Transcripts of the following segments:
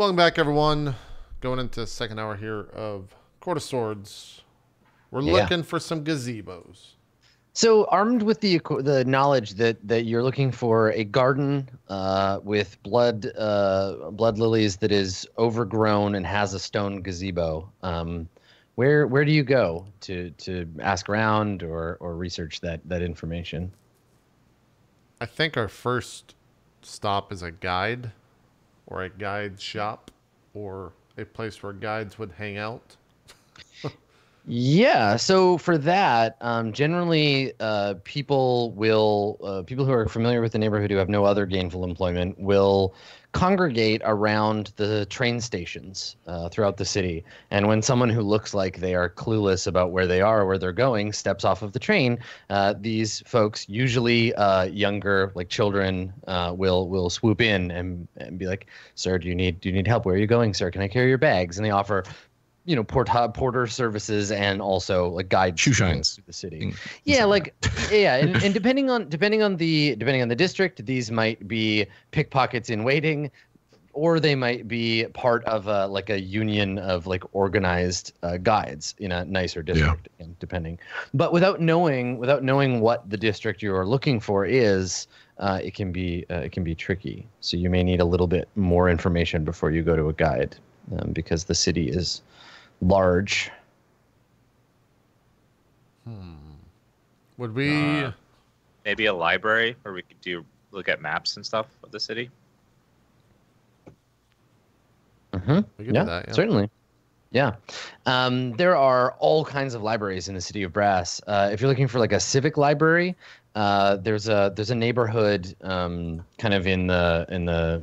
Welcome back, everyone. Going into the second hour here of Court of Swords. We're looking for some gazebos. So, armed with the knowledge that you're looking for a garden with blood lilies that is overgrown and has a stone gazebo, where do you go to ask around or research that information? I think our first stop is a guide, or a guide shop, or a place where guides would hang out. Yeah, so for that, generally, people who are familiar with the neighborhood who have no other gainful employment will congregate around the train stations throughout the city. And when someone who looks like they are clueless about where they are or where they're going steps off of the train, these folks, usually younger, like children, will swoop in and be like, "Sir, do you need help? Where are you going, sir? Can I carry your bags?" And they offer porter services and also like guide shoe shines to the city. And depending on the district, these might be pickpockets in waiting, or they might be part of a union of like organized guides in a nicer district, again, depending. But without knowing what the district you are looking for is, it can be tricky. So you may need a little bit more information before you go to a guide, because the city is large. Would we maybe a library where we could look at maps and stuff of the city? We could do that, yeah. Certainly. Yeah. There are all kinds of libraries in the city of Brass. If you're looking for like a civic library, there's a neighborhood kind of in the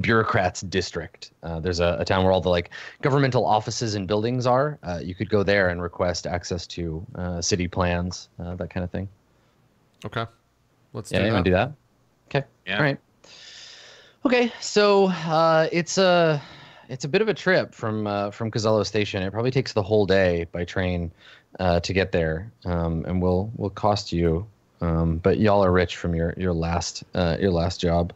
bureaucrats district. There's a town where all the like governmental offices and buildings are. You could go there and request access to city plans, that kind of thing. Okay, let's do that. You want to do that? Okay. Yeah. All right. Okay, so it's a bit of a trip from Cosello Station. It probably takes the whole day by train to get there, and will cost you. But y'all are rich from your last job,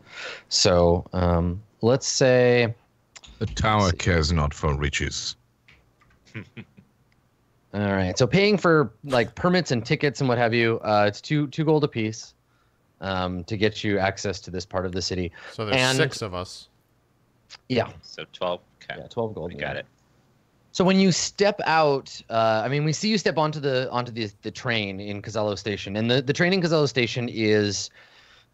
so let's say the tower cares not for riches. All right, so paying for like permits and tickets and what have you, it's two gold apiece, to get you access to this part of the city. So there's 6 of us. Yeah. So 12. Okay. Yeah, 12 gold. Got it. So when you step out, we see you step onto the train in Cosello Station, and the train in Cosello Station is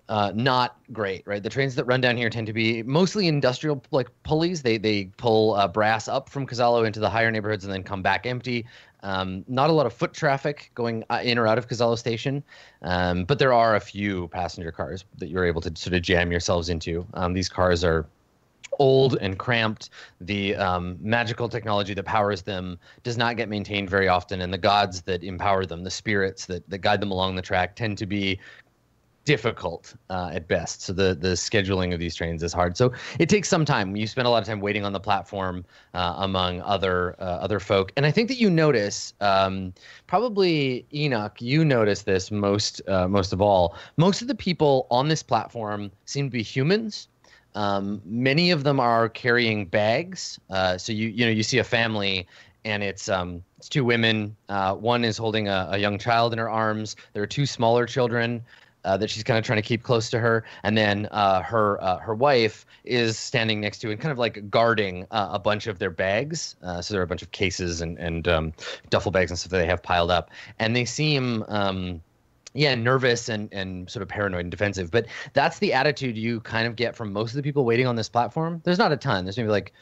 not great, right? The trains that run down here tend to be mostly industrial like pulleys. They pull brass up from Cosello into the higher neighborhoods and then come back empty. Not a lot of foot traffic going in or out of Cosello Station, but there are a few passenger cars that you're able to sort of jam yourselves into. These cars are old and cramped. The magical technology that powers them does not get maintained very often, and the gods that empower them, the spirits that guide them along the track, tend to be difficult at best. So the scheduling of these trains is hard. So it takes some time. You spend a lot of time waiting on the platform among other folk. And I think that you notice, probably Enoch, you notice this most of all. Most of the people on this platform seem to be humans. Many of them are carrying bags. So you see a family, and it's 2 women. One is holding a young child in her arms. There are 2 smaller children that she's kind of trying to keep close to her, and then her wife is standing next to and kind of like guarding a bunch of their bags. So there are a bunch of cases and duffel bags and stuff that they have piled up, and they seem nervous and sort of paranoid and defensive. But that's the attitude you kind of get from most of the people waiting on this platform. There's not a ton. There's maybe like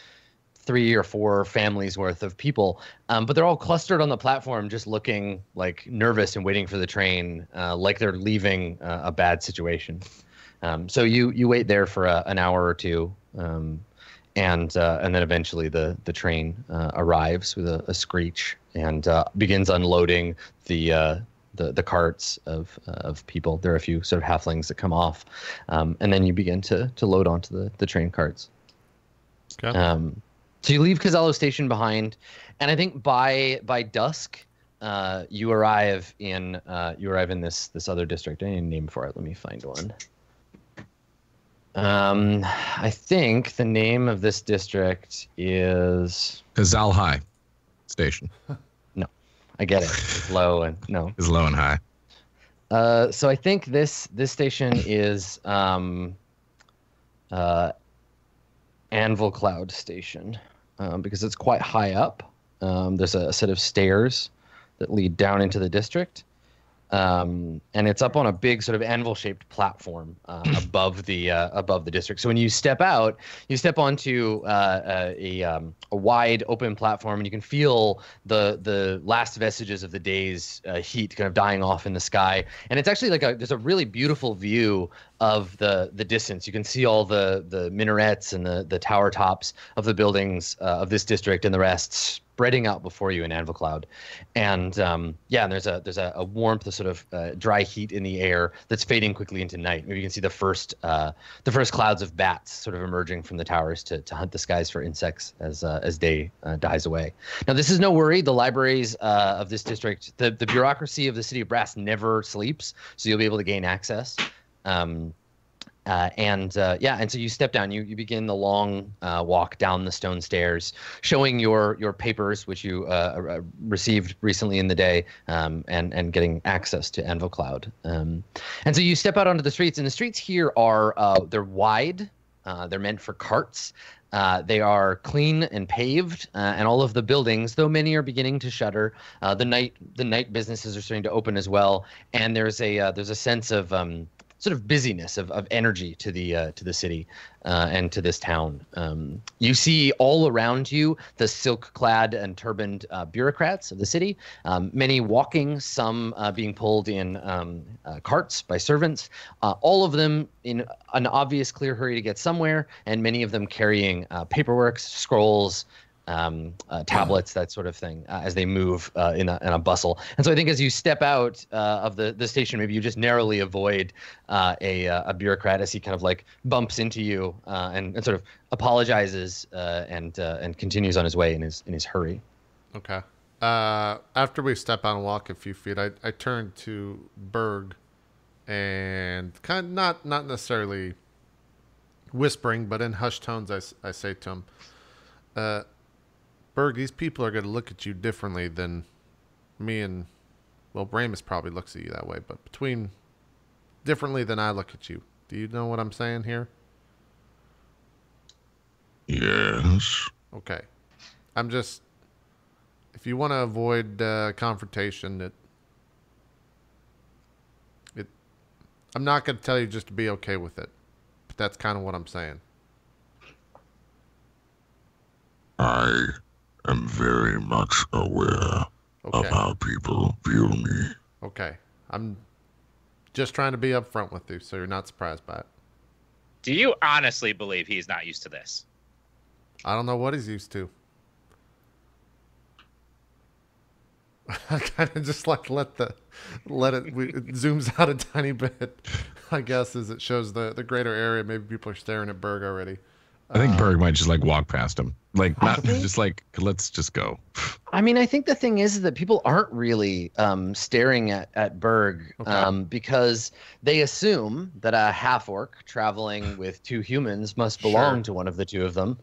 3 or 4 families worth of people, but they're all clustered on the platform, just looking like nervous and waiting for the train, like they're leaving a bad situation. So you wait there for an hour or two, and then eventually the train arrives with a screech and begins unloading the carts of people. There are a few sort of halflings that come off, and then you begin to load onto the train carts. Okay. So you leave Cosello Station behind, and I think by dusk, you arrive in this other district. I need a name for it. Let me find one. I think the name of this district is Kazal High Station no. I get it. It's low and no. is low and high. So I think this station is Anvil Cloud Station because it's quite high up. There's a set of stairs that lead down into the district. And it's up on a big sort of anvil-shaped platform above the district. So when you step out, you step onto a wide open platform, and you can feel the last vestiges of the day's heat kind of dying off in the sky. And it's actually like there's a really beautiful view of the distance. You can see all the minarets and the tower tops of the buildings of this district and the rest spreading out before you in Anvil Cloud. And and there's a warmth, a sort of dry heat in the air that's fading quickly into night. Maybe you can see the first clouds of bats sort of emerging from the towers to hunt the skies for insects as day dies away. Now, this is no worry. The libraries of this district, the bureaucracy of the city of Brass never sleeps, so you'll be able to gain access. And so you step down. You begin the long walk down the stone stairs, showing your papers, which you received recently in the day, and getting access to Anvil Cloud. And so you step out onto the streets, and the streets here are they're wide. They're meant for carts. They are clean and paved, and all of the buildings, though many are beginning to shutter, the night businesses are starting to open as well. And there's a sense of sort of busyness of energy to the city and to this town. You see all around you the silk-clad and turbaned bureaucrats of the city, many walking, some being pulled in carts by servants, all of them in an obvious clear hurry to get somewhere, and many of them carrying paperwork, scrolls, tablets, that sort of thing, as they move in a bustle. And so I think as you step out of the station, maybe you just narrowly avoid a bureaucrat as he kind of like bumps into you and sort of apologizes and continues on his way in his hurry. Okay. After we step out and walk a few feet, I turn to Berg and kind of not necessarily whispering, but in hushed tones, I say to him, Berg, these people are going to look at you differently than me and, well, Ramus probably looks at you that way, but differently than I look at you. Do you know what I'm saying here? Yes. Okay. If you want to avoid confrontation, I'm not going to tell you just to be okay with it, but that's kind of what I'm saying. I am very much aware of how people view me. Okay. I'm just trying to be upfront with you so you're not surprised by it. Do you honestly believe he's not used to this? I don't know what he's used to. I kind of just like it zooms out a tiny bit, I guess, as it shows the greater area. Maybe people are staring at Berg already. I think Berg might just like walk past him. Like, not just like, let's just go. I mean, I think the thing is that people aren't really staring at Berg because they assume that a half-orc traveling with two humans must belong to one of the two of them.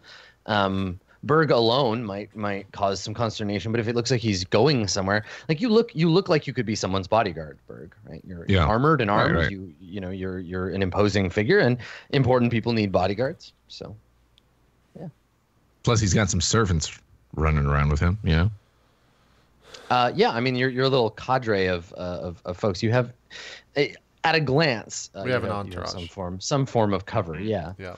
Berg alone might cause some consternation, but if it looks like he's going somewhere, like you look like you could be someone's bodyguard, Berg, right? You're armored and armed. Right. You're an imposing figure, and important people need bodyguards. So. Plus, he's got some servants running around with him. Yeah. I mean, you're a little cadre of folks. You have, at a glance, we have an entourage, some form of cover. Yeah. Yeah.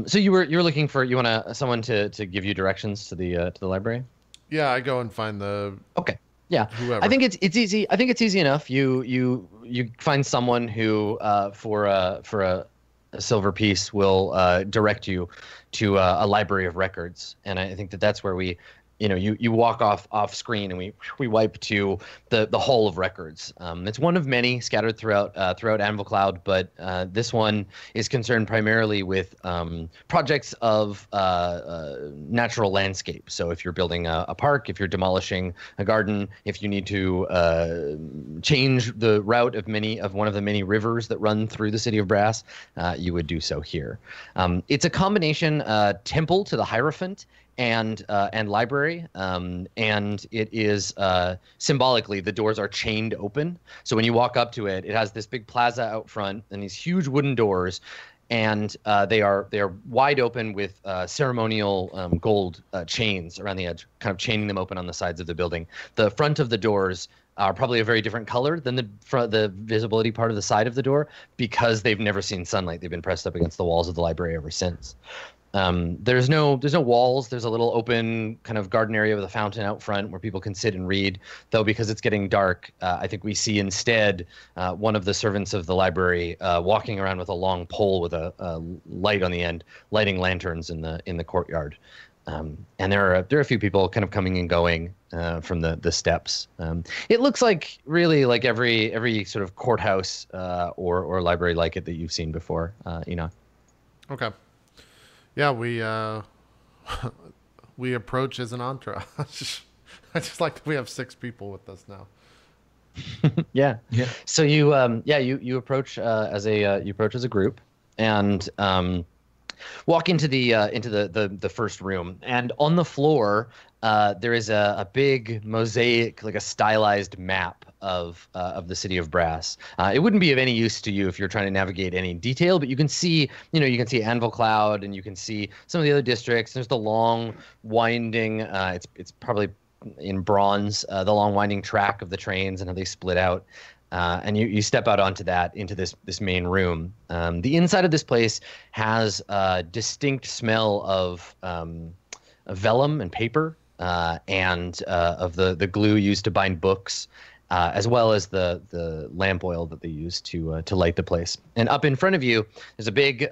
So you're looking for someone to give you directions to the library. Yeah, I go and find the. Okay. Yeah. Whoever. I think it's easy. I think it's easy enough. You find someone who for a silver piece will direct you to a library of records, and I think that's where we you walk off screen, and we wipe to the Hall of Records. It's one of many scattered throughout Anvil Cloud, but this one is concerned primarily with projects of natural landscape. So if you're building a park, if you're demolishing a garden, if you need to change the route of one of the many rivers that run through the city of Brass, you would do so here. It's a combination temple to the Hierophant and library, and it is symbolically, the doors are chained open. So when you walk up to it, it has this big plaza out front and these huge wooden doors, and they are wide open with ceremonial gold chains around the edge, kind of chaining them open on the sides of the building. The front of the doors are probably a very different color than the visibility part of the side of the door, because they've never seen sunlight. They've been pressed up against the walls of the library ever since. There's no walls. There's a little open kind of garden area with a fountain out front where people can sit and read. Though because it's getting dark, I think we see instead one of the servants of the library walking around with a long pole with a light on the end, lighting lanterns in the courtyard. And there are a few people kind of coming and going from the steps. It looks like really like every sort of courthouse or library like it that you've seen before. Okay. Yeah, we approach as an entourage. I just like that we have 6 people with us now. Yeah. So you approach as a group, and walk into the first room, and on the floor there is a big mosaic, like a stylized map of the city of Brass. It wouldn't be of any use to you if you're trying to navigate any detail, but you can see Anvil Cloud, and you can see some of the other districts. There's the long winding, it's probably in bronze, the long winding track of the trains and how they split out. And you step out into this main room. The inside of this place has a distinct smell of vellum and paper, and of the glue used to bind books, as well as the lamp oil that they use to light the place. And up in front of you, there's a big big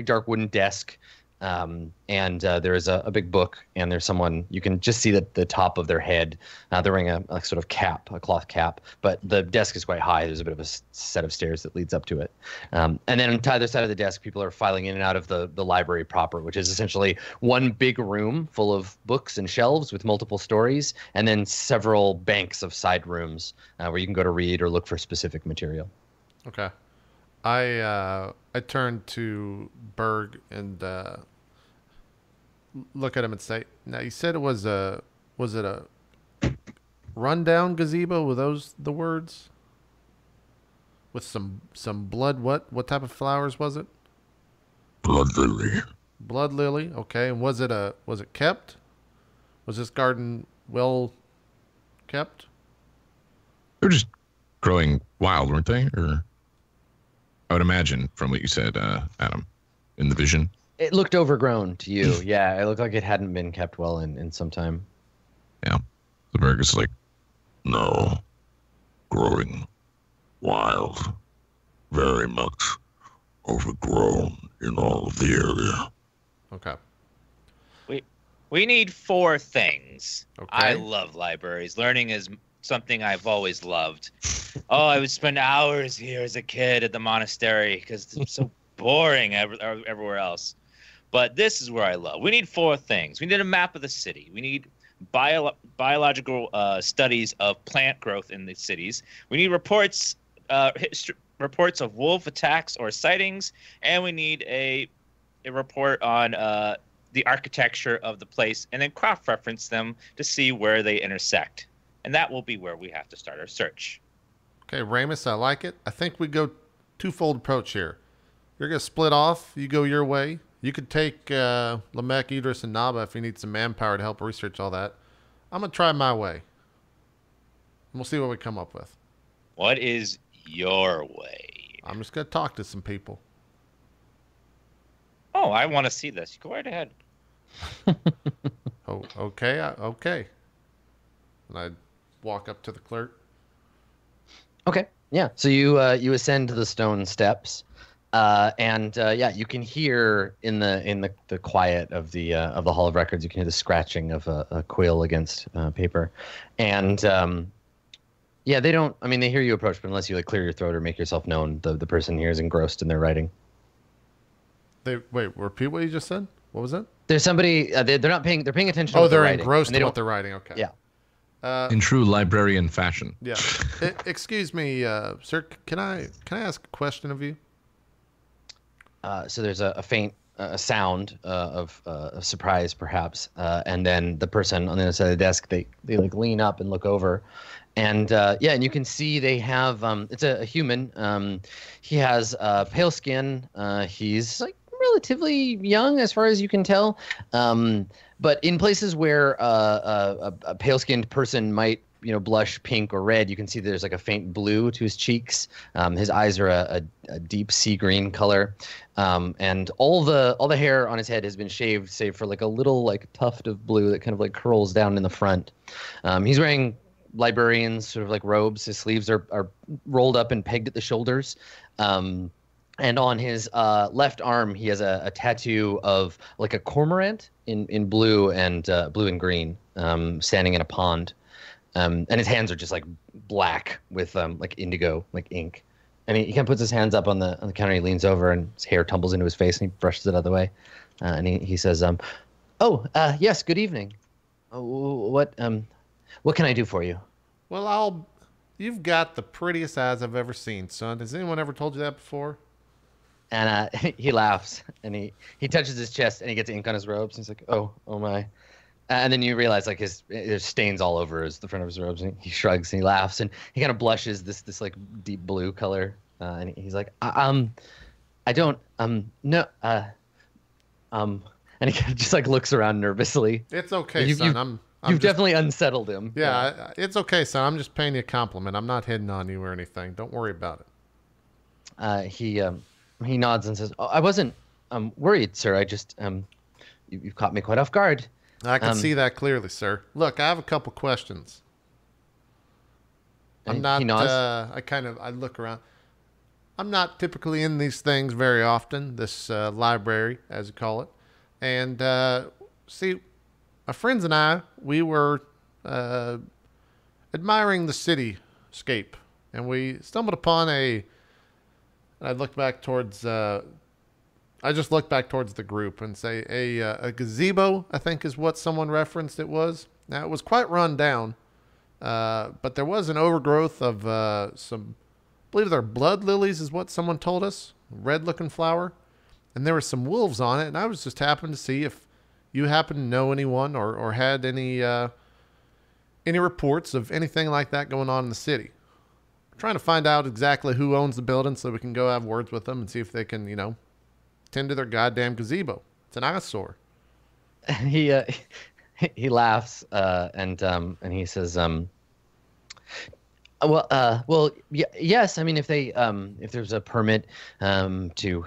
dark wooden desk. And there is a big book, and there's someone, you can just see the top of their head. They're wearing a sort of cap, a cloth cap, but the desk is quite high. There's a bit of a set of stairs that leads up to it. And then on either side of the desk, people are filing in and out of the library proper, which is essentially one big room full of books and shelves with multiple stories, and then several banks of side rooms where you can go to read or look for specific material. Okay. I turn to Berg and look at him and say, "Now you said was it a rundown gazebo? Were those the words? With some blood? What type of flowers was it? Blood lily. Blood lily. Okay. And was it kept? Was this garden well kept? They were just growing wild, weren't they? Or I would imagine from what you said, Adam, in the vision. It looked overgrown to you. Yeah, it looked like it hadn't been kept well in some time. Yeah. The Berg is like, No. Growing wild. Very much overgrown in all of the area. Okay. We need 4 things. Okay. I love libraries. Learning is something I've always loved. Oh, I would spend hours here as a kid at the monastery because it's so boring everywhere else. But this is where I love. We need 4 things. We need a map of the city. We need biological studies of plant growth in the cities. We need reports of wolf attacks or sightings, and we need a report on the architecture of the place, and then cross-reference them to see where they intersect. And that will be where we have to start our search. Okay, Ramus, I like it. I think we go twofold approach here. You're going to split off. You go your way. You could take Lamech, Idris, and Naba if you need some manpower to help research all that. I'm going to try my way. And we'll see what we come up with. What is your way? I'm just going to talk to some people. Oh, I want to see this. Go right ahead. Oh, okay. Okay. And I walk up to the clerk. Okay. Yeah. So you ascend the stone steps, Yeah, you can hear in the quiet of the Hall of Records, you can hear the scratching of a quill against paper, and yeah, they don't. I mean, they hear you approach, but unless you like clear your throat or make yourself known, the person here is engrossed in their writing. Wait, repeat what you just said. What was that? There's somebody. They're not paying. They're paying attention. Oh, to they're writing, engrossed in what they're writing. Okay. Yeah. In true librarian fashion. Yeah. Excuse me, sir. Can I ask a question of you? So there's a faint sound of surprise, perhaps, and then the person on the other side of the desk, they like lean up and look over, and yeah, and you can see they have it's a human. He has pale skin. He's like relatively young as far as you can tell, but in places where a pale-skinned person might blush pink or red, you can see there's like a faint blue to his cheeks. His eyes are a deep sea green color, and all the hair on his head has been shaved, save for like a little like tuft of blue that kind of like curls down in the front. He's wearing librarian's sort of like robes. His sleeves are rolled up and pegged at the shoulders. And on his left arm, he has a tattoo of like a cormorant in blue and green, standing in a pond. And his hands are just like black with like indigo, like ink. And he kind of puts his hands up on the counter. He leans over, and his hair tumbles into his face, and he brushes it out of the way. And he says, yes, good evening. What can I do for you? Well, you've got the prettiest eyes I've ever seen, son. Has anyone ever told you that before? And he laughs, and he touches his chest, and he gets ink on his robes. And he's like, oh my. And then you realize like there's stains all over the front of his robes, and he shrugs and he laughs, and he kind of blushes this like deep blue color, and he's like, I don't no and he kind of just like looks around nervously. It's okay, son. You've definitely unsettled him. Yeah, it's okay, son. I'm just paying you a compliment. I'm not hitting on you or anything. Don't worry about it. He nods and says, I wasn't worried, sir. I just you've caught me quite off guard. I can see that clearly, sir. Look, I have a couple questions. I'm not. He nods. I look around. I'm not typically in these things very often. This library, as you call it, and see, my friends and I, we were admiring the cityscape, and we stumbled upon I looked back towards. I just look back towards the group and say a gazebo, I think is what someone referenced it was. Now, it was quite run down, but there was an overgrowth of some, I believe they're blood lilies is what someone told us, red-looking flower. And there were some wolves on it, and I was just happening to see if you happen to know anyone or had any reports of anything like that going on in the city. We're trying to find out exactly who owns the building so we can go have words with them and see if they can, tend to their goddamn gazebo. It's an eyesore. He laughs and he says, yes. I mean, if there's a permit to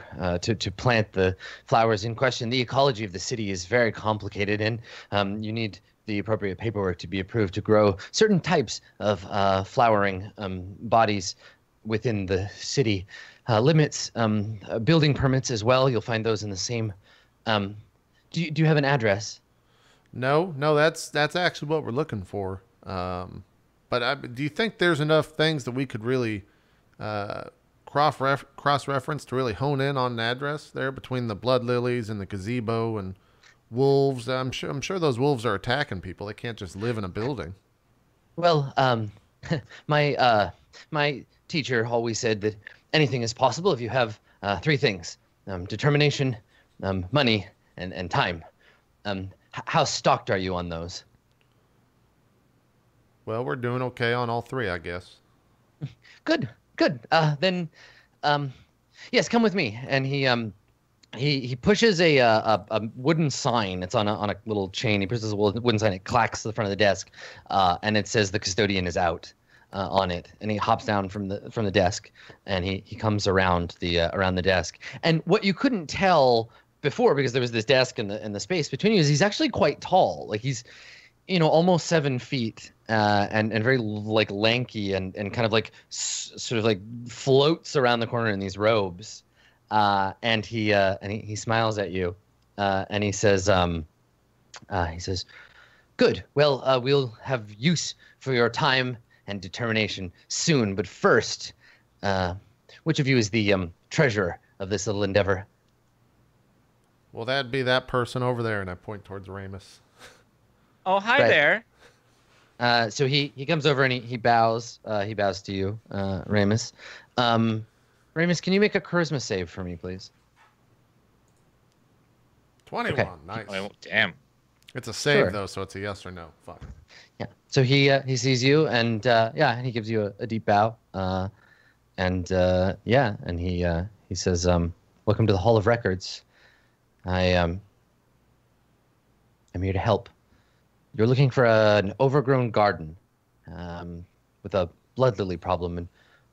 plant the flowers in question, the ecology of the city is very complicated, and you need the appropriate paperwork to be approved to grow certain types of flowering bodies within the city limits. Building permits as well. You'll find those in the same. Do you have an address? No, that's actually what we're looking for. But do you think there's enough things that we could really cross-reference to really hone in on an address there between the blood lilies and the gazebo and wolves? I'm sure those wolves are attacking people. They can't just live in a building. Well, my teacher always said that anything is possible if you have three things: determination, money, and time. How stocked are you on those? Well, we're doing okay on all three, I guess. Good. Then, yes, come with me. And he pushes a wooden sign. It's on a little chain. He pushes a wooden sign. It clacks to the front of the desk, and it says the custodian is out on it. And he hops down from the desk, and he comes around the desk. And what you couldn't tell before, because there was this desk and the space between you, is he's actually quite tall. Like he's almost 7 feet, and very like lanky and kind of like sort of like floats around the corner in these robes. And he smiles at you, and he says, "Good. Well, we'll have use for your time and determination soon. But first, which of you is the treasurer of this little endeavor?" Well, that'd be that person over there, and I point towards Ramus. Oh, hi Right. there. So he comes over and he bows. He bows to you, Ramus. Ramus, can you make a charisma save for me, please? 21. Okay. Nice. Oh, damn. It's a save, Sure. though, so it's a yes or no. Fuck. Yeah. So he sees you and and he gives you a deep bow. And he says, "Welcome to the Hall of Records. I'm here to help. You're looking for an overgrown garden with a blood lily problem. And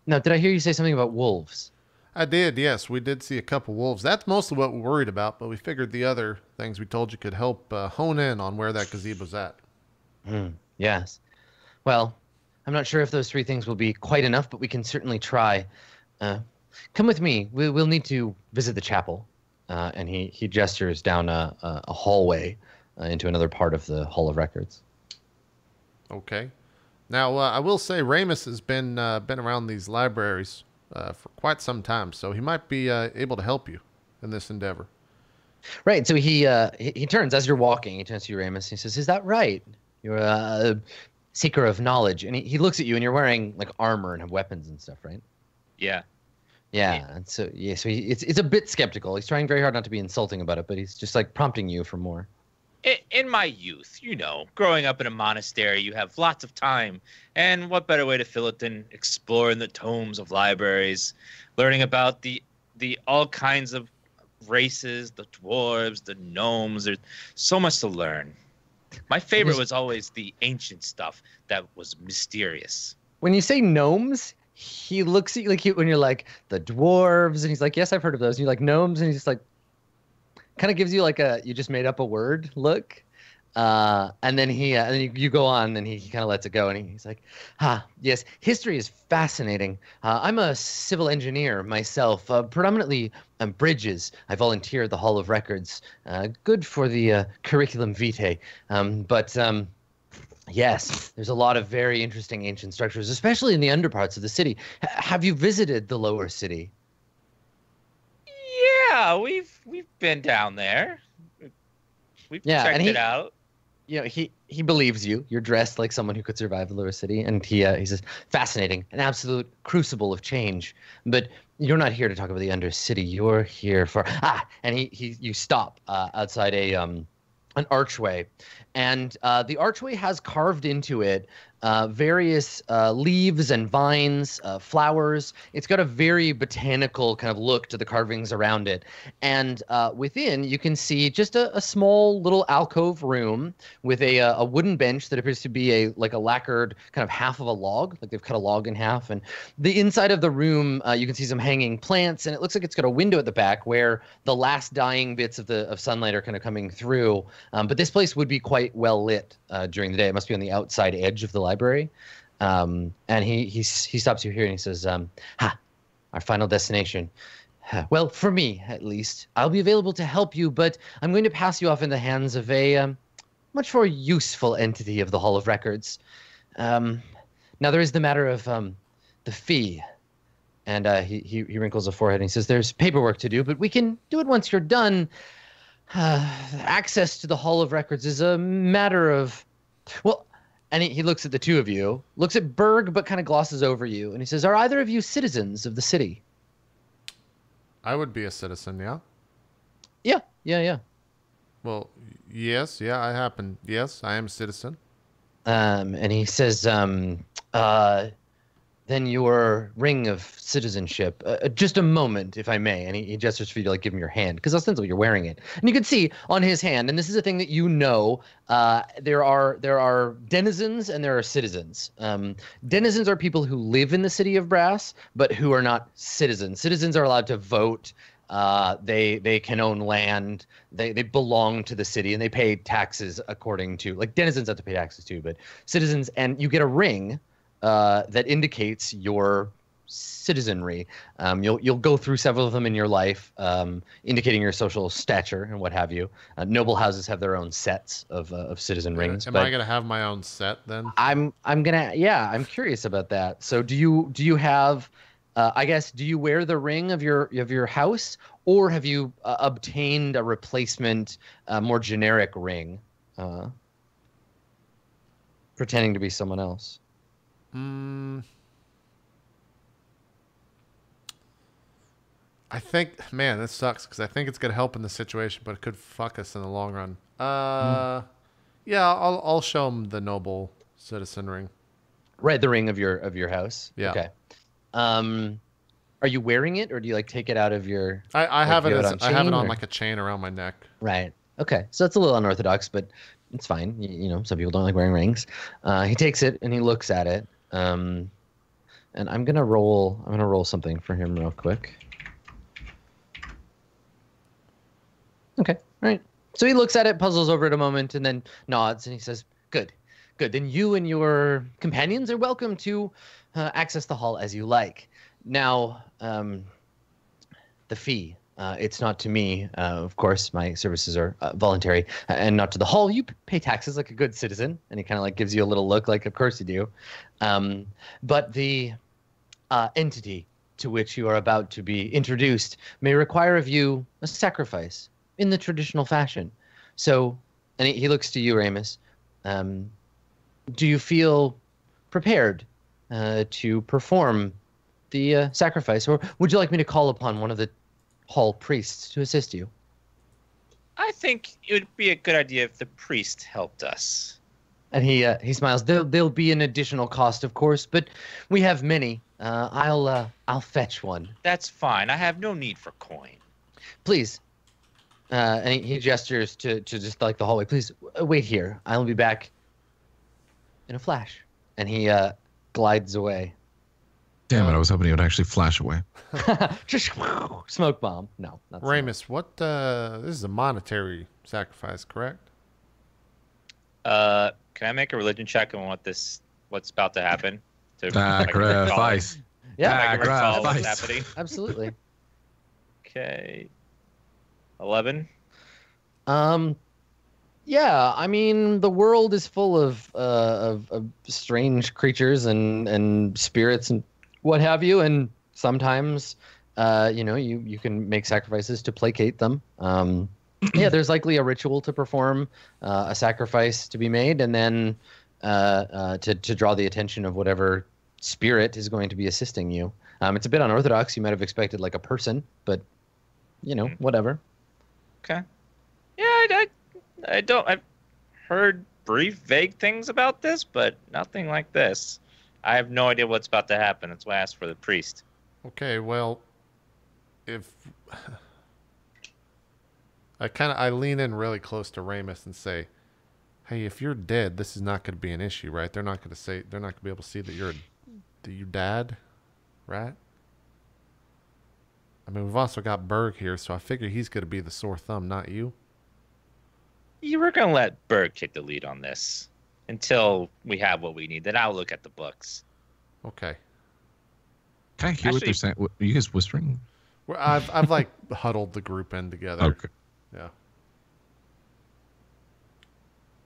now, did I hear you say something about wolves?" I did, yes. We did see a couple wolves. That's mostly what we're worried about, but we figured the other things we told you could help hone in on where that gazebo's at. Yes. Well, I'm not sure if those three things will be quite enough, but we can certainly try. Come with me. We'll need to visit the chapel. And he gestures down a hallway into another part of the Hall of Records. Okay. Now, I will say Ramus has been around these libraries for quite some time, so he might be able to help you in this endeavor. Right. So he turns as you're walking. He turns to you, Ramus. He says, "Is that right? You're a seeker of knowledge." And he looks at you, and you're wearing like armor and have weapons and stuff, right? Yeah. Yeah. And so it's a bit skeptical. He's trying very hard not to be insulting about it, but he's just like prompting you for more. In my youth, growing up in a monastery, you have lots of time. And what better way to fill it than exploring the tomes of libraries, learning about the all kinds of races, the dwarves, the gnomes. There's so much to learn. My favorite was always the ancient stuff that was mysterious. When you say gnomes, he looks at you like when you're like the dwarves, and he's like, "Yes, I've heard of those." And you're like, "Gnomes," and he's just like, kind of gives you like a you just made up a word look. And then you go on, and he kind of lets it go, and he's like, yes, history is fascinating. I'm a civil engineer myself, predominantly bridges. I volunteer at the Hall of Records. Good for the curriculum vitae. Yes, there's a lot of very interesting ancient structures, especially in the underparts of the city. Have you visited the lower city? Yeah, we've been down there. We've checked it out. He believes you. You're dressed like someone who could survive the lower city, and he says, "Fascinating, an absolute crucible of change. But you're not here to talk about the Undercity. You're here for And you stop outside an archway, and the archway has carved into it various leaves and vines, flowers. It's got a very botanical kind of look to the carvings around it. And within, you can see just a small little alcove room with a wooden bench that appears to be a lacquered kind of half of a log, like they've cut a log in half. And the inside of the room, you can see some hanging plants, and it looks like it's got a window at the back where the last dying bits of sunlight are kind of coming through. But this place would be quite well lit during the day. It must be on the outside edge of the library. And he stops you here and he says, our final destination. Well, for me, at least, I'll be available to help you, but I'm going to pass you off in the hands of a much more useful entity of the Hall of Records. Now, there is the matter of the fee. And he wrinkles a forehead and he says, "There's paperwork to do, but we can do it once you're done. Access to the Hall of Records is a matter of, well," and he looks at the two of you, looks at Berg, but kind of glosses over you, and he says, "Are either of you citizens of the city?" I would be a citizen, yeah? Yeah. Well, yes, I happen. Yes, I am a citizen. And he says, then your ring of citizenship, just a moment, if I may. And he gestures for you to like give him your hand, because ostensibly you're wearing it. And you can see on his hand, and this is a thing that there are denizens and there are citizens. Denizens are people who live in the city of Brass, but who are not citizens. Citizens are allowed to vote. They can own land. They belong to the city, and they pay taxes according to, like, denizens have to pay taxes too, but citizens, and you get a ring that indicates your citizenry. You'll go through several of them in your life, indicating your social stature and what have you. Noble houses have their own sets of citizen rings. Am I gonna have my own set then? I'm curious about that. So do you have? I guess, do you wear the ring of your house, or have you obtained a replacement, more generic ring, pretending to be someone else? I think, man, this sucks because I think it's gonna help in the situation, but it could fuck us in the long run. Yeah, I'll show him the noble citizen ring. Right, the ring of your house. Yeah. Okay. Are you wearing it, or do you like take it out of your? I have it. I have it on or? like a chain around my neck. Right. Okay. So it's a little unorthodox, but it's fine. You know, some people don't like wearing rings. He takes it and he looks at it. And I'm gonna roll something for him real quick. Okay. All right. So he looks at it, puzzles over it a moment, and then nods, and he says, "Good. Then you and your companions are welcome to access the hall as you like. Now, the fee. It's not to me, of course. My services are voluntary, and not to the hall. You pay taxes like a good citizen." And he kind of like gives you a little look, like, "Of course you do." But the entity to which you are about to be introduced may require of you a sacrifice in the traditional fashion. So, and he looks to you, Ramus. Do you feel prepared to perform the sacrifice, or would you like me to call upon one of the hall priests to assist you? I think it would be a good idea if the priest helped us. And he smiles. There'll be an additional cost, of course, but we have many. I'll fetch one. That's fine. I have no need for coin. Please. And he gestures to just like the hallway. "Please wait here. I'll be back in a flash." And he glides away. Damn it! I was hoping he would actually flash away. Just smoke bomb. No. Not Ramus, what? This is a monetary sacrifice, correct? Can I make a religion check on what's about to happen? Sacrifice. Yeah, what's happening. Absolutely. Okay. 11. Yeah, I mean, the world is full of strange creatures and spirits and what have you, and sometimes you can make sacrifices to placate them. Yeah, there's likely a ritual to perform, a sacrifice to be made, and then to draw the attention of whatever spirit is going to be assisting you. It's a bit unorthodox. You might have expected like a person, but whatever. Okay. Yeah, I've heard brief, vague things about this, but nothing like this. I have no idea what's about to happen. That's why I asked for the priest. Okay, well, if I lean in really close to Ramus and say, "Hey, if you're dead, this is not going to be an issue, right? They're not going to be able to see that you're dad, right? I mean, we've also got Berg here, so I figure he's going to be the sore thumb, not you." You were going to let Berg take the lead on this until we have what we need. Then I'll look at the books. Okay. Can I hear what they're saying? Are you guys whispering? Well, I've like huddled the group in together. Okay. Yeah.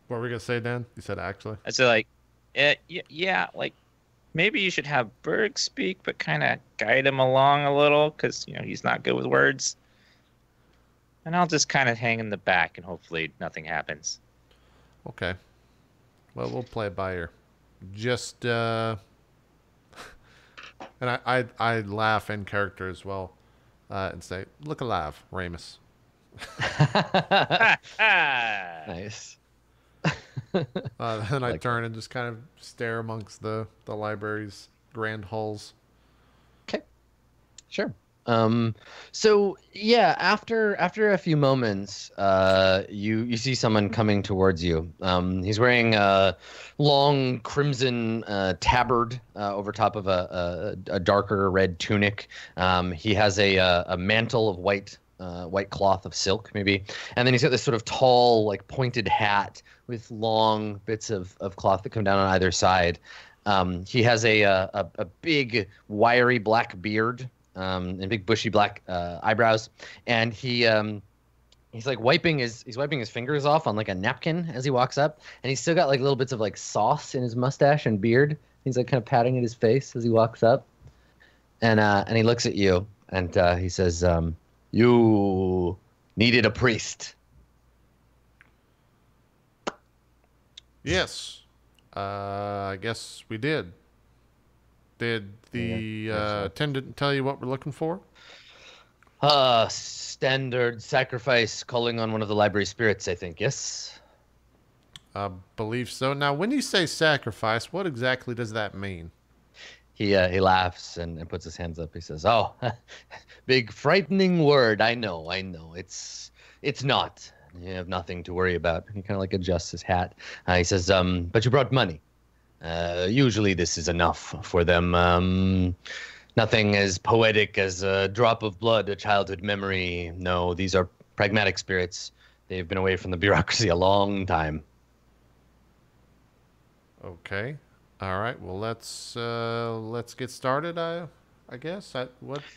What were we gonna say, Dan? You said actually. I said yeah, like maybe you should have Berg speak, but kind of guide him along a little, because he's not good with words. And I'll just kind of hang in the back, and hopefully nothing happens. Okay. Well, we'll play it by ear. Just and I laugh in character as well, and say, "Look alive, Ramus." Nice. Then I turn and just kind of stare amongst the library's grand halls. Okay. Sure. So yeah, after a few moments, you see someone coming towards you. He's wearing a long crimson tabard over top of a darker red tunic. He has a mantle of white cloth of silk, maybe, and then he's got this sort of tall, like pointed hat with long bits of cloth that come down on either side. He has a big, wiry black beard and big, bushy black eyebrows, and he's like wiping his fingers off on like a napkin as he walks up, and he's still got like little bits of like sauce in his mustache and beard. He's like kind of patting at his face as he walks up, and he looks at you and he says, "You needed a priest." Yes, I guess we did. Did the attendant tell you what we're looking for? Standard sacrifice calling on one of the library spirits, I think, yes? I believe so. Now, when you say sacrifice, what exactly does that mean? He laughs and puts his hands up. He says, "Oh, big frightening word. I know. It's not. You have nothing to worry about." He kind of like adjusts his hat. He says, "But you brought money. Usually this is enough for them. Nothing as poetic as a drop of blood, a childhood memory. No, these are pragmatic spirits. They've been away from the bureaucracy a long time." Okay. All right. Well, let's get started. I guess.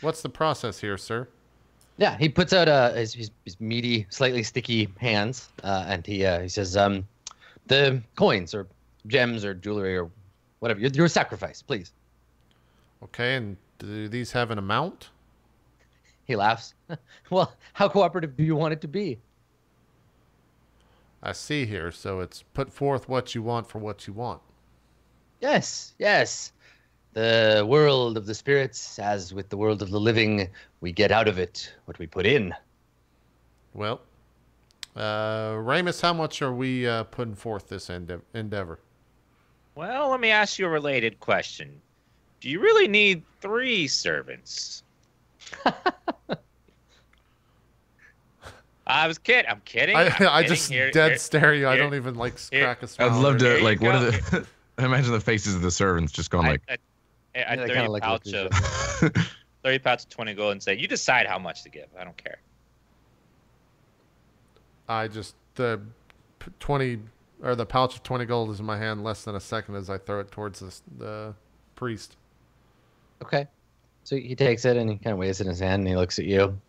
What's the process here, sir? Yeah, he puts out his meaty, slightly sticky hands, and he says, "The coins or gems or jewelry or whatever, your sacrifice, please." Okay. And do these have an amount? He laughs. "Well, how cooperative do you want it to be?" I see here. So it's put forth what you want for what you want. Yes. The world of the spirits, as with the world of the living, we get out of it what we put in. Well, Ramus, how much are we putting forth this endeavor? Well, let me ask you a related question. Do you really need 3 servants? I'm kidding. I just dead stare you. I don't even like crack a smile. I'd love to There like you what go. are the I imagine the faces of the servants just going like a they 30 kinda like pouch look of 30 pouch of 20 gold and say, "You decide how much to give. I don't care." I just the 20 or the pouch of 20 gold is in my hand less than a second as I throw it towards the priest. Okay. So he takes it and he kind of weighs it in his hand and he looks at you.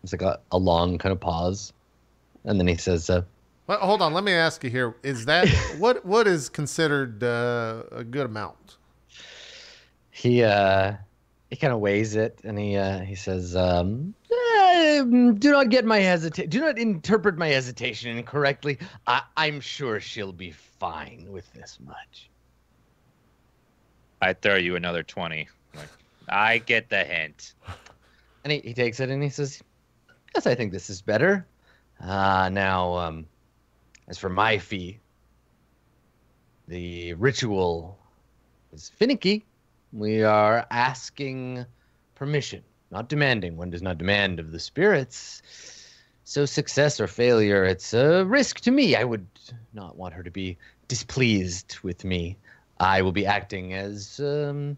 It's like a long kind of pause, and then he says, Well, hold on. Let me ask you here. Is that what is considered a good amount? He kind of weighs it and he says, "Do not get my do not interpret my hesitation incorrectly. I'm sure she'll be fine with this much." I throw you another 20. Like, I get the hint. And he takes it and he says, "Yes, I think this is better. Now, as for my fee, the ritual is finicky. We are asking permission, not demanding. One does not demand of the spirits. So success or failure, it's a risk to me. I would not want her to be displeased with me. I will be acting as an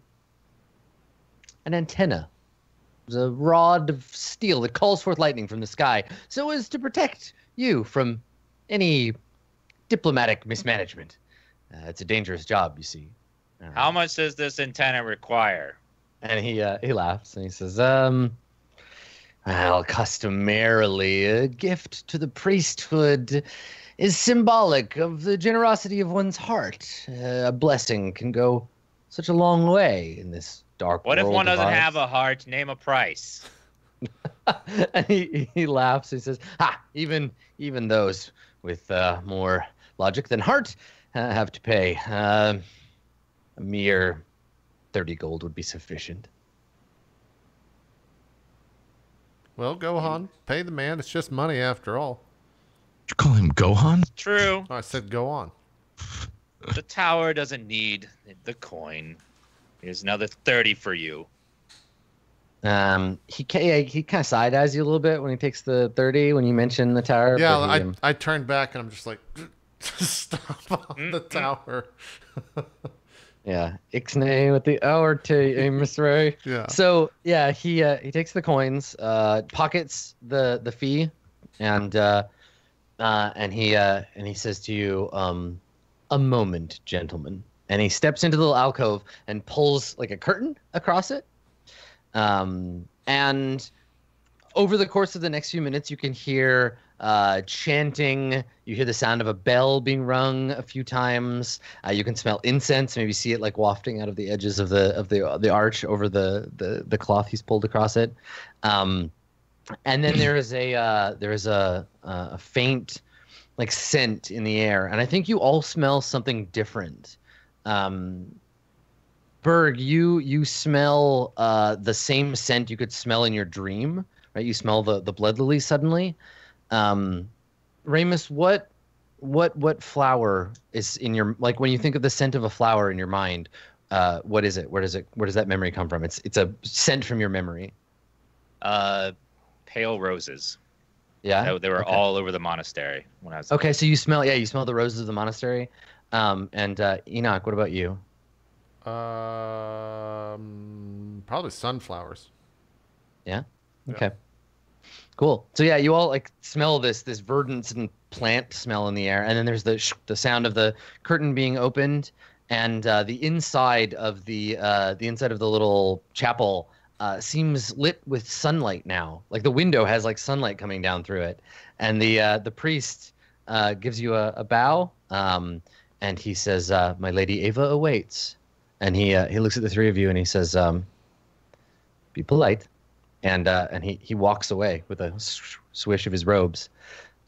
antenna. A rod of steel that calls forth lightning from the sky so as to protect you from any diplomatic mismanagement. It's a dangerous job, you see." How much does this antenna require? And he laughs and he says, "Well, customarily, a gift to the priesthood is symbolic of the generosity of one's heart. A blessing can go such a long way in this dark What if world one of doesn't ours." have a heart? Name a price. And he laughs. He says, even those with more logic than heart have to pay. A mere 30 gold would be sufficient." Well, Gohan, pay the man. It's just money after all. Did you call him Gohan? True. I said go on. The tower doesn't need the coin. Here's another 30 for you. He kind of side eyes you a little bit when he takes the 30 when you mention the tower. Yeah, but he, I turned back and I'm just like, stop on the tower. Yeah, Ixnay with the hour to Miss Ray. Yeah. So yeah, he takes the coins, pockets the fee, and he says to you, "A moment, gentlemen. And he steps into the little alcove and pulls like a curtain across it. And over the course of the next few minutes, you can hear chanting. You hear the sound of a bell being rung a few times. You can smell incense. Maybe see it like wafting out of the edges of the arch over the cloth he's pulled across it. And then there is a faint like scent in the air, and I think you all smell something different. Berg, you smell the same scent you could smell in your dream, right? You smell the blood lilies suddenly. Ramus, what flower is in your, like when you think of the scent of a flower in your mind, what is it? Where does that memory come from? It's a scent from your memory. Pale roses. Yeah. They were all over the monastery when I was. Okay, so you smell the roses of the monastery. And Enoch, what about you? Probably sunflowers. Yeah. Okay. Cool. So yeah, you all like smell this verdant and plant smell in the air, and then there's the sound of the curtain being opened, and the inside of the little chapel seems lit with sunlight now. Like the window has like sunlight coming down through it, and the priest gives you a bow, and he says, "My Lady Ava awaits." And he looks at the three of you and he says, "Be polite." And he walks away with a swish of his robes.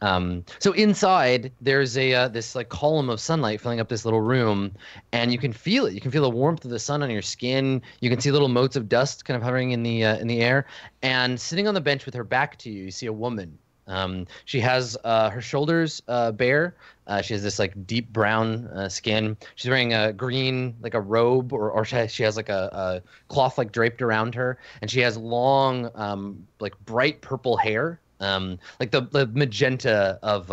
So inside there's this like column of sunlight filling up this little room, and you can feel it. You can feel the warmth of the sun on your skin. You can see little motes of dust kind of hovering in the air. And sitting on the bench with her back to you, you see a woman. She has her shoulders bare. She has this like deep brown skin. She's wearing a green, like a robe, or she has like a cloth like draped around her, and she has long, like bright purple hair, like the magenta of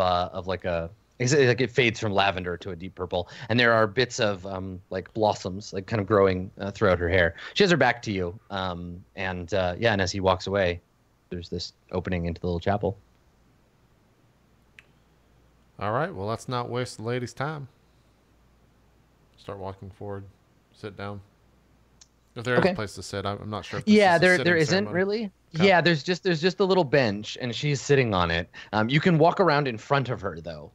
like a. Like it fades from lavender to a deep purple, and there are bits of like blossoms, like kind of growing throughout her hair. She has her back to you, and as he walks away, there's this opening into the little chapel. All right, well, let's not waste the lady's time. Start walking forward. Sit down. If there is a place to sit, I'm not sure. If there isn't really. Okay. Yeah, there's just a little bench, and she's sitting on it. You can walk around in front of her though,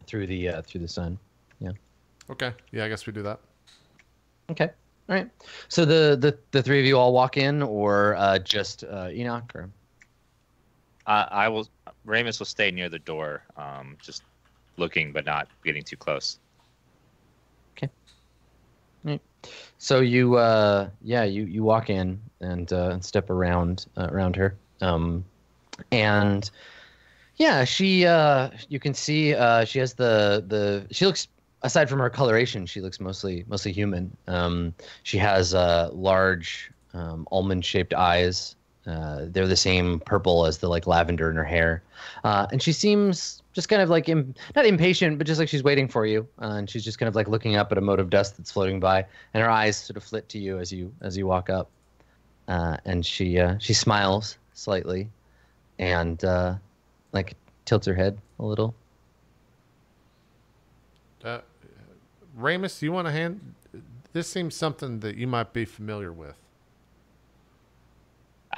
through the sun. Yeah. Okay. Yeah, I guess we do that. Okay. All right. So the three of you all walk in, or just Enoch, or I will. Ramus will stay near the door, just looking but not getting too close. Okay. All right. So you walk in and step around her, and yeah, she you can see she has she looks, aside from her coloration, she looks mostly human. She has large almond-shaped eyes. They're the same purple as the like lavender in her hair, and she seems just kind of like not impatient, but just like she's waiting for you. And she's just kind of like looking up at a mote of dust that's floating by, and her eyes sort of flit to you as you walk up. And she smiles slightly, and like tilts her head a little. Ramus, you want to hand? This seems something that you might be familiar with.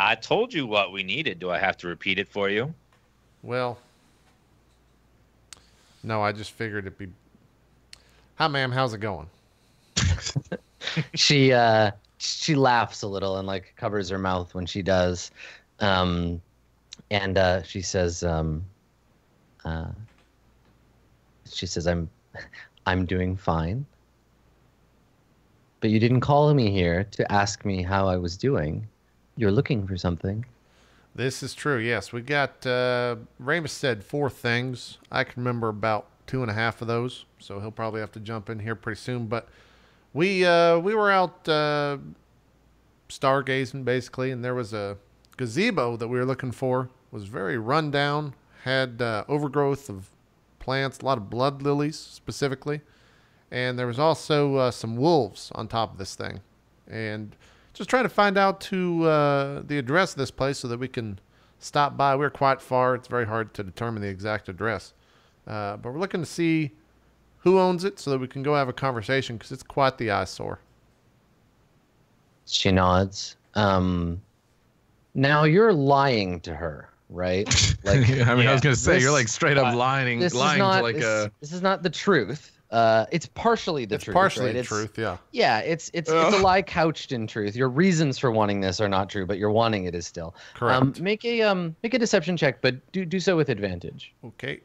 I told you what we needed. Do I have to repeat it for you? Well, no, I just figured it'd be... Hi, ma'am. How's it going? She laughs a little and like covers her mouth when she does. And she says, I'm doing fine. But you didn't call me here to ask me how I was doing. You're looking for something. This is true, yes. We got, Ramus said 4 things. I can remember about 2.5 of those, so he'll probably have to jump in here pretty soon. But we were out stargazing, basically, and there was a gazebo that we were looking for. It was very run down, had overgrowth of plants, a lot of blood lilies, specifically. And there was also some wolves on top of this thing. And... just trying to find out the address of this place so that we can stop by. We're quite far. It's very hard to determine the exact address. But we're looking to see who owns it so that we can go have a conversation because it's quite the eyesore. She nods. Now you're lying to her, right? Like, I mean, I was gonna say this- you're like straight up lying this is to not like a. this is not the truth. It's partially the It's truth. partially right? the It's- truth, yeah. Yeah, it's a lie couched in truth. Your reasons for wanting this are not true, but your wanting it is still. Correct. Make a deception check, but do so with advantage. Okay.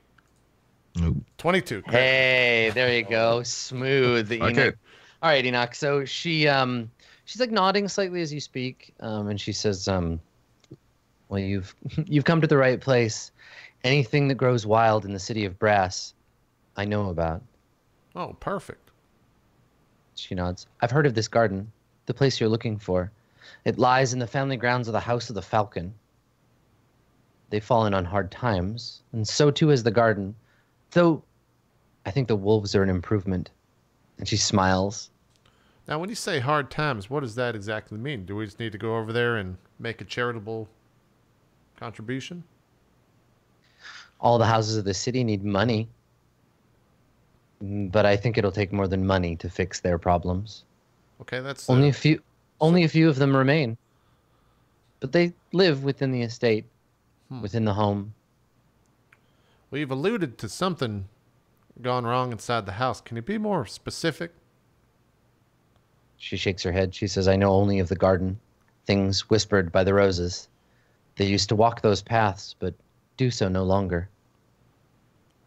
Ooh. 22. Correct. Hey, there you go. Smooth. Okay. Enoch. All right, Enoch. So she's like nodding slightly as you speak, and she says, "Well, you've come to the right place. Anything that grows wild in the city of Brass, I know about." Oh, perfect. She nods. "I've heard of this garden, the place you're looking for. It lies in the family grounds of the House of the Falcon. They've fallen on hard times, and so too has the garden. Though, I think the wolves are an improvement." And she smiles. Now, when you say hard times, what does that exactly mean? Do we just need to go over there and make a charitable contribution? All the houses of the city need money. But I think it'll take more than money to fix their problems. Okay, that's Only a few of them remain. But they live within the estate, within the home. Well, you've alluded to something gone wrong inside the house. Can you be more specific? She shakes her head. She says, "I know only of the garden, things whispered by the roses. They used to walk those paths, but do so no longer."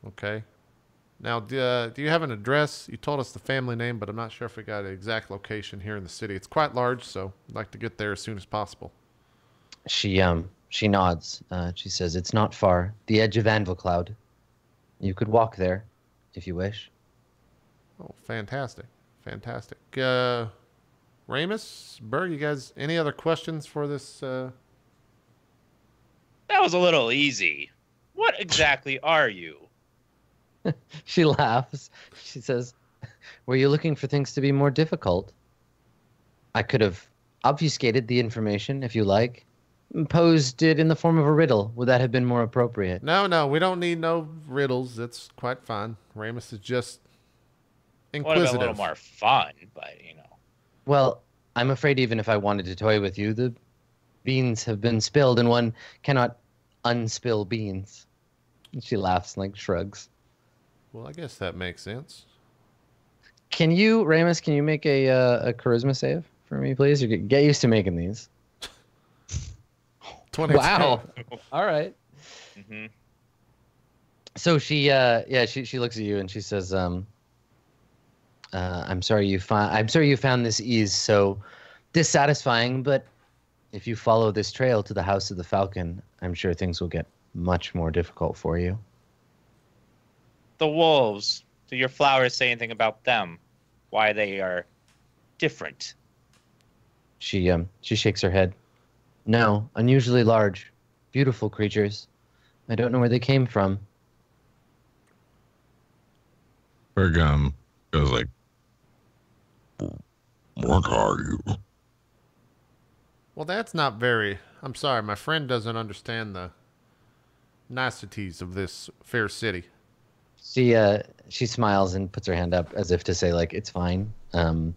Okay. Now, do you have an address? You told us the family name, but I'm not sure if we got an exact location here in the city. It's quite large, so I'd like to get there as soon as possible. She nods. She says, "It's not far. The edge of Anvil Cloud. You could walk there, if you wish." Oh, fantastic. Fantastic. Ramus, Berg, you guys, any other questions for this? That was a little easy. What exactly are you? She laughs. She says, "Were you looking for things to be more difficult? I could have obfuscated the information, if you like. Posed it in the form of a riddle. Would that have been more appropriate?" No, we don't need no riddles. It's quite fine. Ramus is just Would have been a inquisitive. little more fun, but Well, I'm afraid even if I wanted to toy with you, the beans have been spilled, and one cannot unspill beans. And she laughs and shrugs. Well, I guess that makes sense. Can you, Ramus, make a charisma save for me, please? You get used to making these. 22. Wow. All right. Mm-hmm. So she looks at you and she says, I'm sorry you found this ease so dissatisfying, but if you follow this trail to the House of the Falcon, I'm sure things will get much more difficult for you." The wolves. Do your flowers say anything about them? Why they are different? She shakes her head. "No, unusually large, beautiful creatures. I don't know where they came from." Berg goes like, "What are you?" Well, that's not very... I'm sorry, my friend doesn't understand the niceties of this fair city. She smiles and puts her hand up as if to say it's fine. And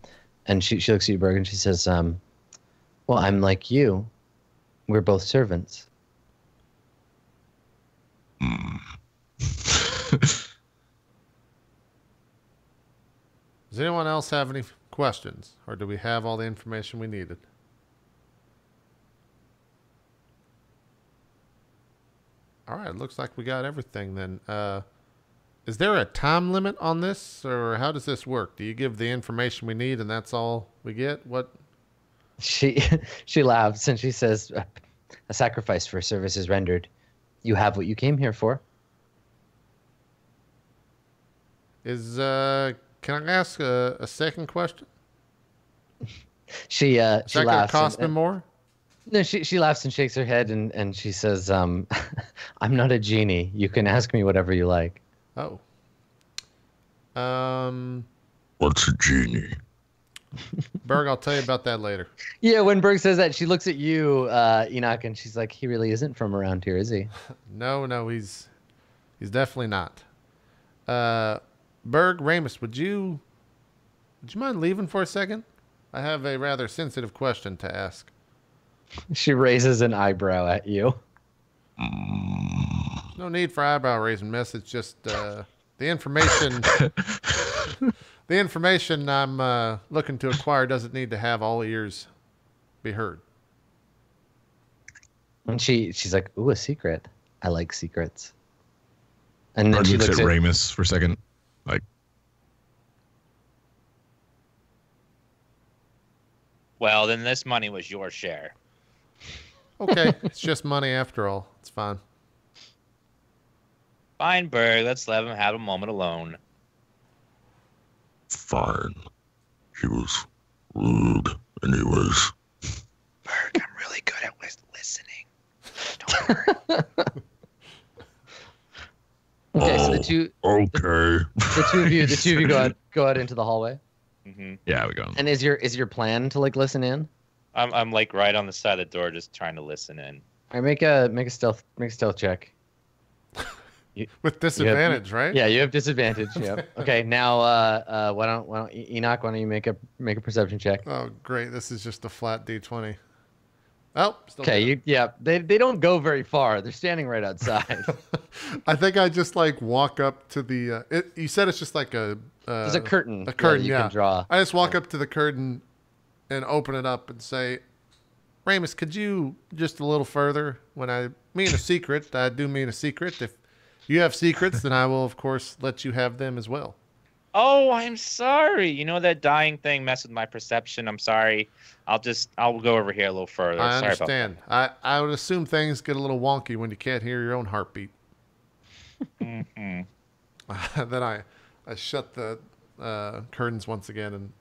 she looks at you, Berg, and she says, "Well, I'm like you. We're both servants." Does anyone else have any questions? Or do we have all the information we needed? All right, looks like we got everything then. Is there a time limit on this, or how does this work? Do you give the information we need and that's all we get? What? She laughs and she says, "A sacrifice for services rendered. You have what you came here for." Can I ask a second question? She Is that going to laughs. cost me more? No, she laughs and shakes her head and she says, "I'm not a genie. You can ask me whatever you like." Oh. What's a genie? Berg, I'll tell you about that later. Yeah, when Berg says that, she looks at you, Enoch, and she's like, "He really isn't from around here, is he?" No, he's definitely not. Berg, Ramus, would you mind leaving for a second? I have a rather sensitive question to ask. She raises an eyebrow at you. No need for eyebrow raising, miss. It's just the information. The information I'm looking to acquire doesn't need to have all ears be heard. And she's like, "Ooh, a secret. I like secrets." And then Berg she looks looks at at Ramus for a second, like, Well, then this money was your share. Okay, it's just money after all. It's fine. Fine, Berg. Let's let him have a moment alone. Fine. He was rude, anyways. Berg, I'm really good at listening. Don't worry. Okay, so Oh, okay. the two of you go out into the hallway. Mm-hmm. yeah, we go. And is your plan to like listen in? I'm like right on the side of the door, just trying to listen in. All right, make a stealth check. With disadvantage, right? Yeah, you have disadvantage. Yep. Okay, now why don't Enoch? Why don't you make a perception check? Oh, great. This is just a flat D20. Oh, still Okay, good. they don't go very far. They're standing right outside. I think I just like walk up to the. You said it's just like a. There's a curtain. A curtain, that you yeah. can draw. I just walk up to the curtain and open it up and say, Ramus, could you just a little further? When I mean a secret, I do mean a secret. If you have secrets, then I will, of course, let you have them as well. Oh, I'm sorry. You know that dying thing messed with my perception. I'm sorry. I'll go over here a little further. I Sorry understand. I would assume things get a little wonky when you can't hear your own heartbeat. Mm-hmm. Then I shut the curtains once again and.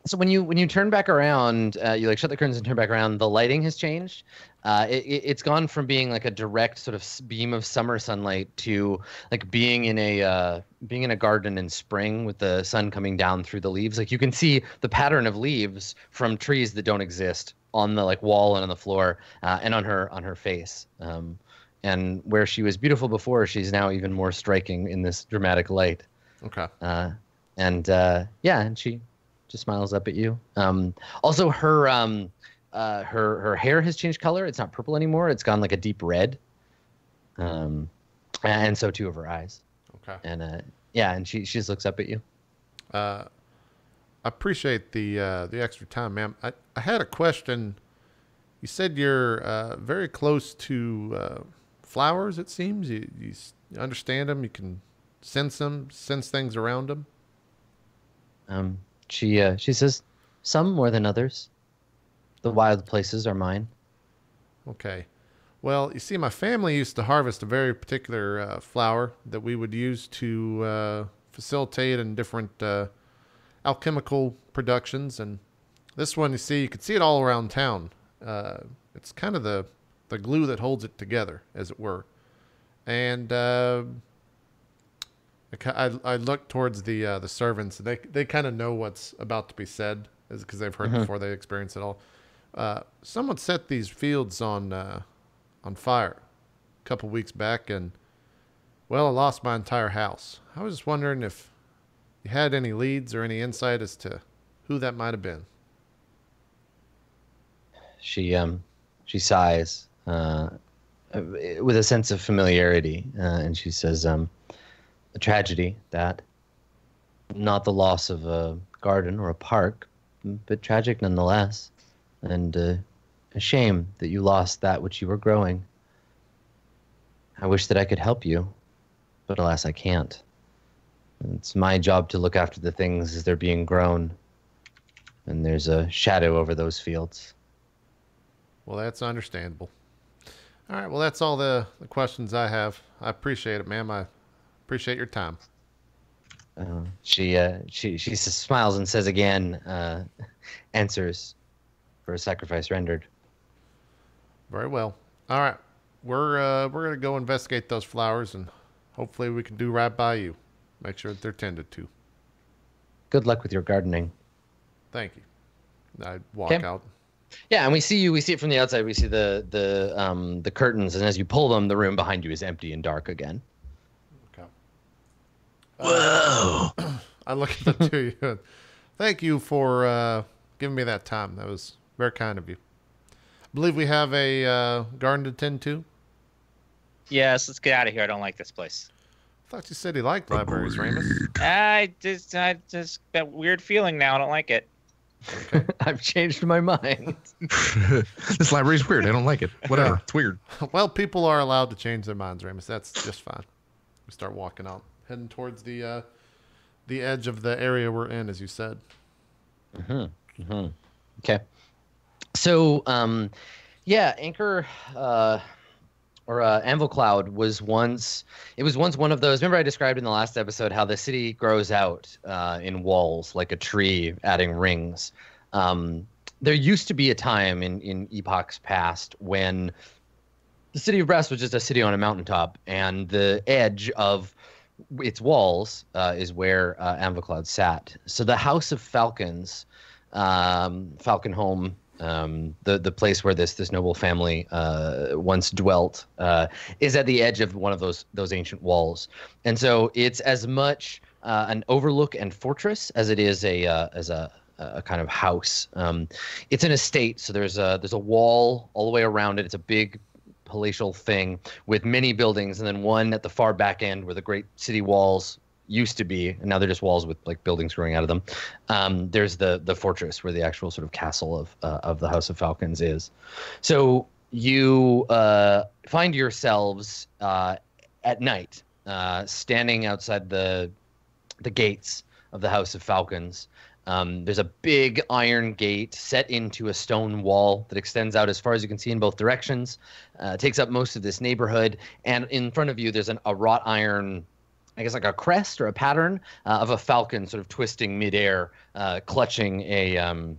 So when you turn back around, you like shut the curtains and turn back around. The lighting has changed. It's gone from being like a direct sort of beam of summer sunlight to like being in a garden in spring with the sun coming down through the leaves. Like you can see the pattern of leaves from trees that don't exist on the like wall and on the floor and on her face. And where she was beautiful before, she's now even more striking in this dramatic light. Okay. And she just smiles up at you. Also, her hair has changed color. It's not purple anymore. It's gone like a deep red. And so too have her eyes. Okay. And she just looks up at you. I appreciate the extra time, ma'am. I had a question. You said you're very close to flowers. It seems you understand them. You can sense them, sense things around them. She says, some more than others. The wild places are mine. Okay. Well, you see, my family used to harvest a very particular flower that we would use to facilitate in different alchemical productions. And this one, you can see it all around town. It's kind of the glue that holds it together, as it were. And I look towards the servants. They kind of know what's about to be said, because they've heard before they experience it all. Someone set these fields on fire a couple weeks back, and well, I lost my entire house. I was just wondering if you had any leads or any insight as to who that might have been. She sighs with a sense of familiarity, and she says, "A tragedy, that. Not the loss of a garden or a park, but tragic nonetheless, and a shame that you lost that which you were growing. I wish that I could help you, but alas, I can't. It's my job to look after the things as they're being grown, and there's a shadow over those fields." Well, that's understandable. All right, well, that's all the questions I have. I appreciate it, ma'am. I appreciate your time. She smiles and says again, answers for a sacrifice rendered. Very well. All right, we're gonna go investigate those flowers, and hopefully we can do right by you. Make sure that they're tended to. Good luck with your gardening. Thank you. I walk Okay. out. Yeah, and we see it from the outside. We see the curtains, and as you pull them, the room behind you is empty and dark again. Okay. Whoa. I look at the two of you. Thank you for giving me that time. That was very kind of you. I believe we have a garden to tend to. Yes, let's get out of here. I don't like this place. I thought you said he liked libraries, Ramus. I just that weird feeling now. I don't like it. Okay. I've changed my mind. This library's weird. I don't like it. Whatever. Yeah. It's weird. Well, people are allowed to change their minds, Ramus. That's just fine. We start walking out, heading towards the edge of the area we're in, as you said. Okay. So, Anchor or Anvil Cloud was once one of those. Remember I described in the last episode how the city grows out in walls like a tree, adding rings. There used to be a time in epochs past when the city of Brass was just a city on a mountaintop, and the edge of its walls is where Anvil Cloud sat. So the House of Falcons, Falconholm, the place where this noble family once dwelt, is at the edge of one of those ancient walls, and so it's as much an overlook and fortress as it is a kind of house. It's an estate, so there's a wall all the way around it. It's a big palatial thing with many buildings, and then one at the far back end where the great city walls used to be, and now they're just walls with like buildings growing out of them. There's the fortress where the actual sort of castle of the House of Falcons is. So you find yourselves at night standing outside the gates of the House of Falcons. There's a big iron gate set into a stone wall that extends out as far as you can see in both directions. Takes up most of this neighborhood, and in front of you there's a wrought iron, I guess like a crest or a pattern of a falcon sort of twisting midair, clutching a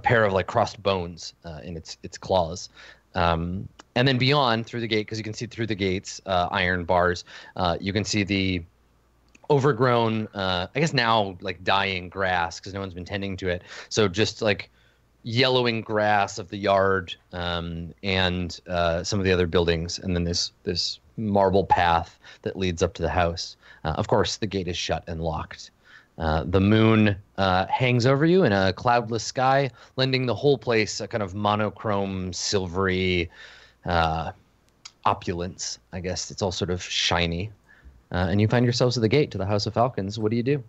pair of like crossed bones in its claws. And then beyond through the gate, because you can see through the gates, iron bars, you can see the overgrown, I guess now like dying grass because no one's been tending to it. So just like yellowing grass of the yard and some of the other buildings, and then this marble path that leads up to the house. Of course, the gate is shut and locked. The moon hangs over you in a cloudless sky, lending the whole place a kind of monochrome, silvery opulence. I guess it's all sort of shiny. And you find yourselves at the gate to the House of Falcons. What do you do?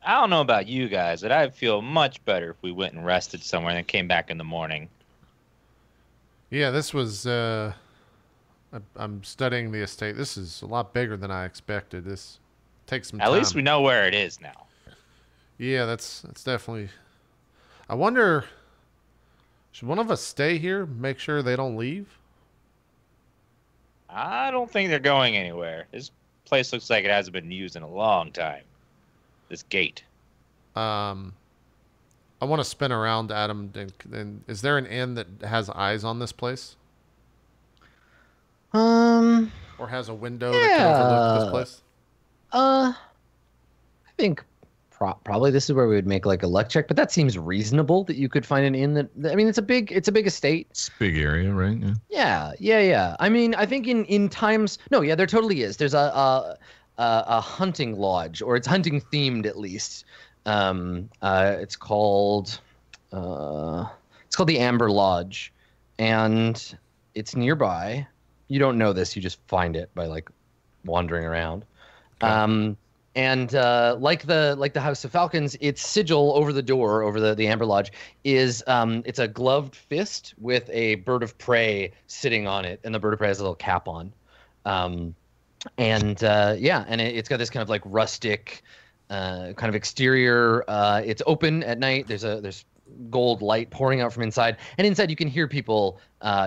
I don't know about you guys, but I'd feel much better if we went and rested somewhere and then came back in the morning. Yeah, this was... I'm studying the estate. This is a lot bigger than I expected. This takes some time. At least we know where it is now. Yeah, that's definitely... I wonder... Should one of us stay here? Make sure they don't leave? I don't think they're going anywhere. This place looks like it hasn't been used in a long time. This gate. I want to spin around, Adam. And is there an inn that has eyes on this place? Or has a window that can overlook this place? I think probably this is where we would make like a luck check, but that seems reasonable that you could find an inn that, I mean, it's a big estate. It's a big area, right? Yeah. I mean, I think in times, no, yeah, there totally is. There's a hunting lodge, or it's hunting themed at least. It's called the Amber Lodge, and it's nearby. You don't know this, you just find it by like wandering around. Okay. And like the House of Falcons, its sigil over the door, over the Amber Lodge, is it's a gloved fist with a bird of prey sitting on it, and the bird of prey has a little cap on. It's got this kind of like rustic kind of exterior. It's open at night. There's gold light pouring out from inside, and inside you can hear people,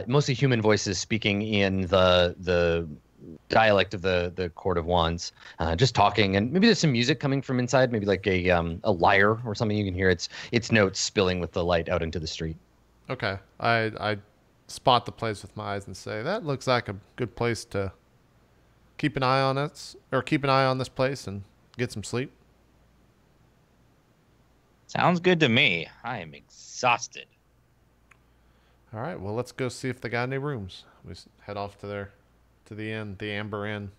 mostly human voices, speaking in the dialect of the Court of Wands, just talking, and maybe there's some music coming from inside, maybe like a lyre or something. You can hear its notes spilling with the light out into the street. Okay, I spot the place with my eyes and say that looks like a good place to keep an eye on us, or keep an eye on this place and get some sleep. Sounds good to me. I am exhausted. All right, well, let's go see if they got any rooms. We head off to the inn, the Amber Inn.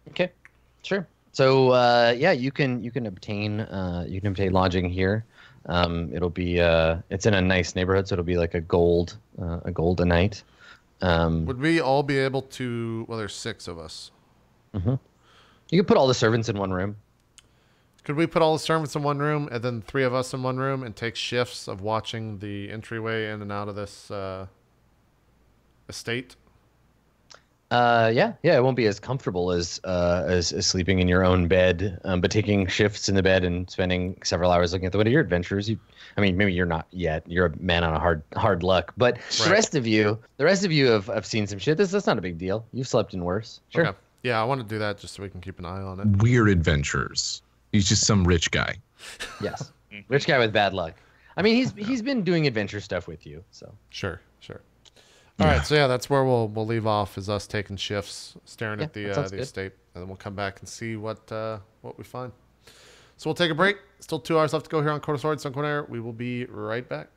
Okay, sure. So yeah, you can obtain lodging here. It'll be it's in a nice neighborhood, so it'll be like a gold a night. Would we all be able to? Well, there's 6 of us. Mm-hmm. You can put all the servants in one room. Could we put all the servants in one room and then 3 of us in one room and take shifts of watching the entryway in and out of this estate? Yeah, it won't be as comfortable as sleeping in your own bed, but taking shifts in the bed and spending several hours looking at the window. Your adventures, I mean, maybe you're not yet. You're a man on a hard luck, but right. the rest of you have seen some shit. That's not a big deal. You've slept in worse. Sure. Okay. Yeah, I want to do that just so we can keep an eye on it. Weird adventures. He's just some rich guy. Yes, rich guy with bad luck. I mean, he's been doing adventure stuff with you, so sure. All right, so yeah, that's where we'll leave off, is us taking shifts, staring at the estate, and then we'll come back and see what we find. So we'll take a break. Still 2 hours left to go here on Court of Swords, Sun Air. We will be right back.